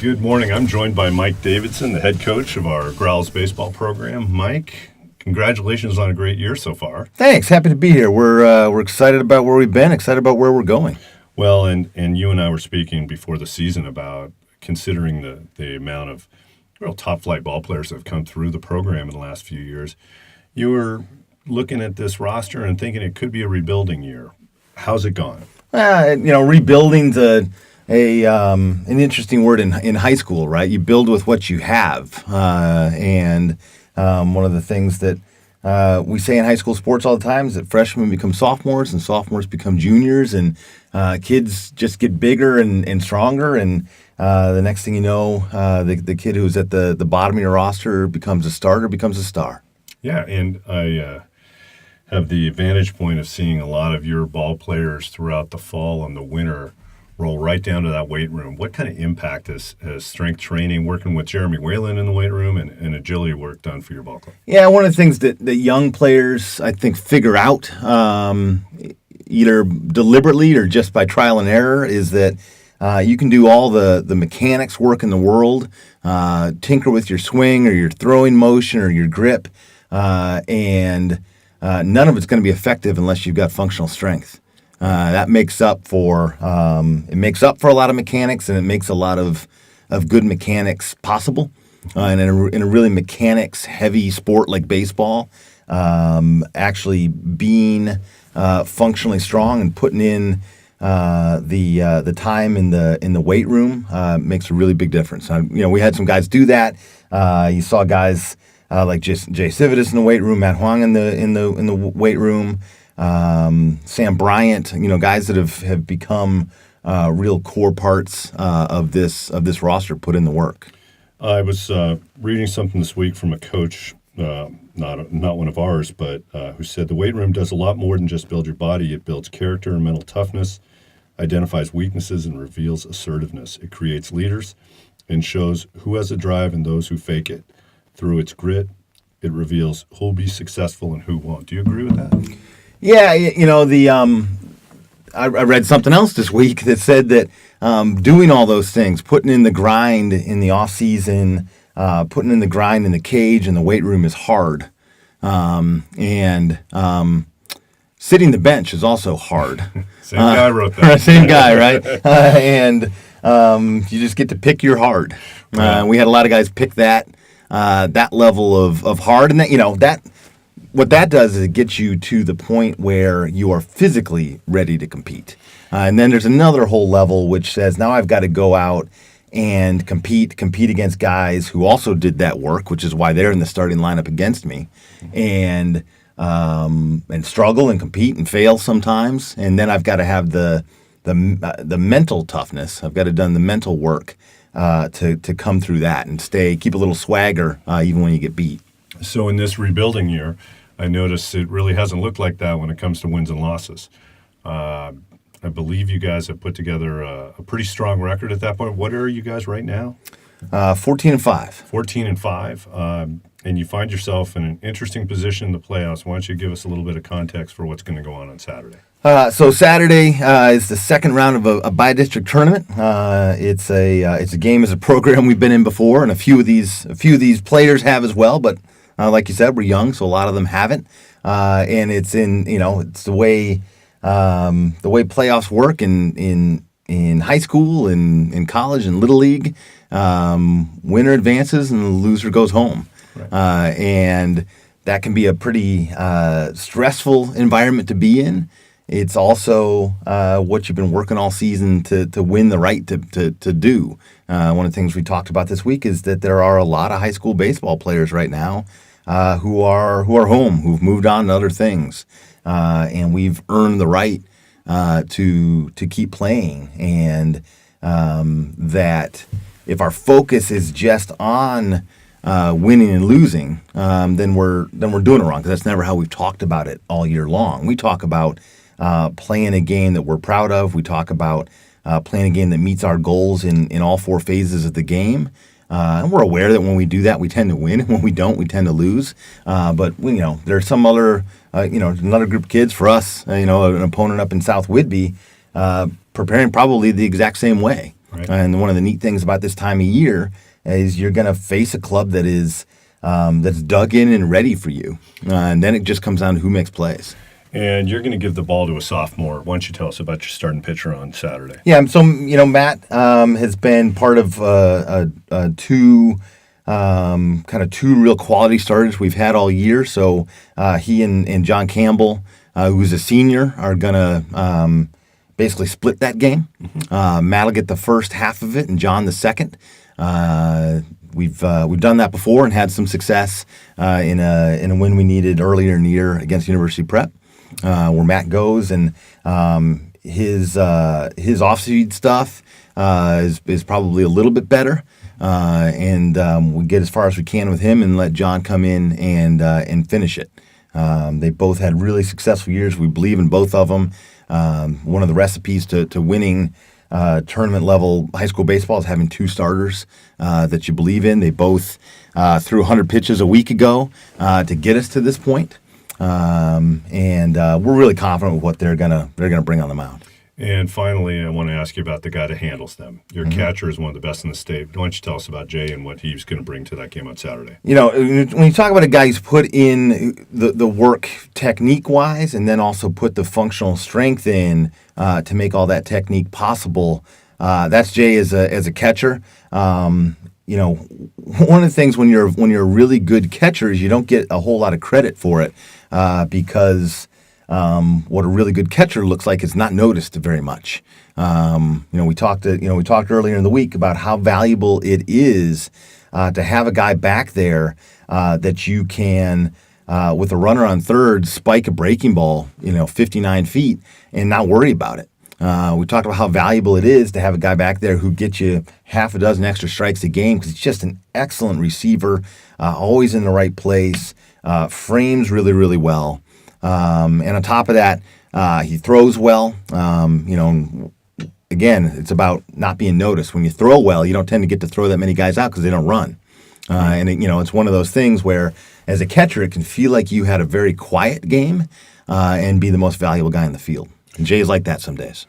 Good morning. I'm joined by Mike Davidson, the head coach of our Growls baseball program. Mike, congratulations on a great year so far. Thanks. Happy to be here. We're excited about where we've been, excited about where we're going. Well, and you and I were speaking before the season about considering the amount of real top-flight ball players that have come through the program in the last few years. You were looking at this roster and thinking it could be a rebuilding year. How's it gone? Rebuilding's an interesting word in high school, right? You build with what you have. And one of the things that we say in high school sports all the time is that freshmen become sophomores and sophomores become juniors, and kids just get bigger and stronger. And the next thing you know, the kid who's at the bottom of your roster becomes a starter, becomes a star. Yeah, and I have the vantage point of seeing a lot of your ball players throughout the fall and the winter roll right down to that weight room. What kind of impact has strength training, working with Jeremy Whalen in the weight room, and agility work done for your ball club? Yeah, one of the things that young players, I think, figure out, either deliberately or just by trial and error, is that you can do all the mechanics work in the world, tinker with your swing or your throwing motion or your grip, and none of it's going to be effective unless you've got functional strength. That makes up for a lot of mechanics, and it makes a lot of good mechanics possible. And in a really mechanics heavy sport like baseball, actually being functionally strong and putting in the time in the weight room makes a really big difference. We had some guys do that. You saw guys like Jay Civitas in the weight room, Matt Huang in the weight room. Sam Bryant, guys that have become real core parts of this roster, put in the work. I was reading something this week from a coach, not one of ours, but who said the weight room does a lot more than just build your body. It builds character and mental toughness, identifies weaknesses, and reveals assertiveness. It creates leaders and shows who has a drive and those who fake it. Through its grit, it reveals who'll be successful and who won't. Do you agree with that? Yeah, I read something else this week that said that doing all those things, putting in the grind in the off season, putting in the grind in the cage and the weight room is hard, and sitting the bench is also hard. Same guy wrote that. Same guy, right? And you just get to pick your hard. We had a lot of guys pick that level of hard, and that. What that does is it gets you to the point where you are physically ready to compete. And then there's another whole level which says, now I've got to go out and compete against guys who also did that work, which is why they're in the starting lineup against me, and struggle and compete and fail sometimes. And then I've got to have the mental toughness. I've got to have done the mental work to come through that and keep a little swagger even when you get beat. So in this rebuilding year, I noticed it really hasn't looked like that when it comes to wins and losses. I believe you guys have put together a pretty strong record at that point. What are you guys right now? 14-5. 14-5. And you find yourself in an interesting position in the playoffs. Why don't you give us a little bit of context for what's going to go on Saturday? So Saturday is the second round of a bi-district tournament. It's a game as a program we've been in before, and a few of these players have as well. But like you said, we're young, so a lot of them haven't. And it's it's the way playoffs work in high school, in college, and little league. Winner advances and the loser goes home. Right. And that can be a pretty stressful environment to be in. It's also what you've been working all season to win the right to do. One of the things we talked about this week is that there are a lot of high school baseball players right now who are home, who've moved on to other things, and we've earned the right to keep playing. And that if our focus is just on winning and losing, then we're doing it wrong, because that's never how we've talked about it all year long. We talk about playing a game that we're proud of. We talk about playing a game that meets our goals in all four phases of the game. And we're aware that when we do that, we tend to win, and when we don't, we tend to lose. But there's some other, another group of kids for us, an opponent up in South Whitby, preparing probably the exact same way. Right. And one of the neat things about this time of year is you're going to face a club that is that's dug in and ready for you. And then it just comes down to who makes plays. And you're going to give the ball to a sophomore. Why don't you tell us about your starting pitcher on Saturday? Yeah, so Matt has been part of two real quality starters we've had all year. So he and John Campbell, who's a senior, are gonna basically split that game. Matt will get the first half of it, and John the second. We've done that before and had some success in a win we needed earlier in the year against University Prep, where Matt goes and his off-seed stuff is probably a little bit better, and we get as far as we can with him and let John come in and finish it. They both had really successful years. We believe in both of them. One of the recipes to winning tournament level high school baseball is having two starters that you believe in. They both threw 100 pitches a week ago to get us to this point. And we're really confident with what they're gonna bring on the mound. And finally, I want to ask you about the guy that handles them. Your catcher is one of the best in the state. Why don't you tell us about Jay and what he's going to bring to that game on Saturday? When you talk about a guy who's put in the work technique-wise and then also put the functional strength in to make all that technique possible, that's Jay as a catcher. One of the things when you're a really good catcher is you don't get a whole lot of credit for it because what a really good catcher looks like is not noticed very much. We talked earlier in the week about how valuable it is to have a guy back there that you can, with a runner on third, spike a breaking ball, 59 feet and not worry about it. We talked about how valuable it is to have a guy back there who gets you half a dozen extra strikes a game because he's just an excellent receiver, always in the right place, frames really, really well. And on top of that, he throws well. Again, it's about not being noticed. When you throw well, you don't tend to get to throw that many guys out because they don't run. It's one of those things where, as a catcher, it can feel like you had a very quiet game and be the most valuable guy in the field. And Jay's like that some days.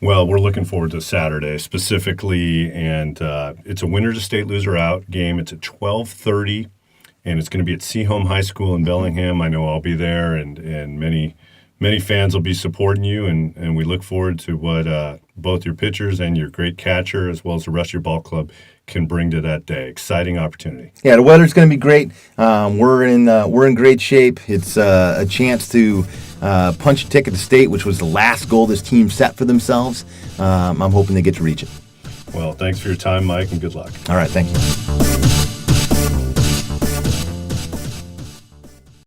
Well, we're looking forward to Saturday specifically, and it's a winner to state, loser out game. It's at 12:30. And it's going to be at Sehome High School in Bellingham. I know I'll be there, and many fans will be supporting you. And we look forward to what both your pitchers and your great catcher, as well as the rest of your ball club, can bring to that day. Exciting opportunity. Yeah, the weather's going to be great. We're in great shape. It's a chance to punch a ticket to state, which was the last goal this team set for themselves. I'm hoping they get to reach it. Well, thanks for your time, Mike, and good luck. All right, thank you.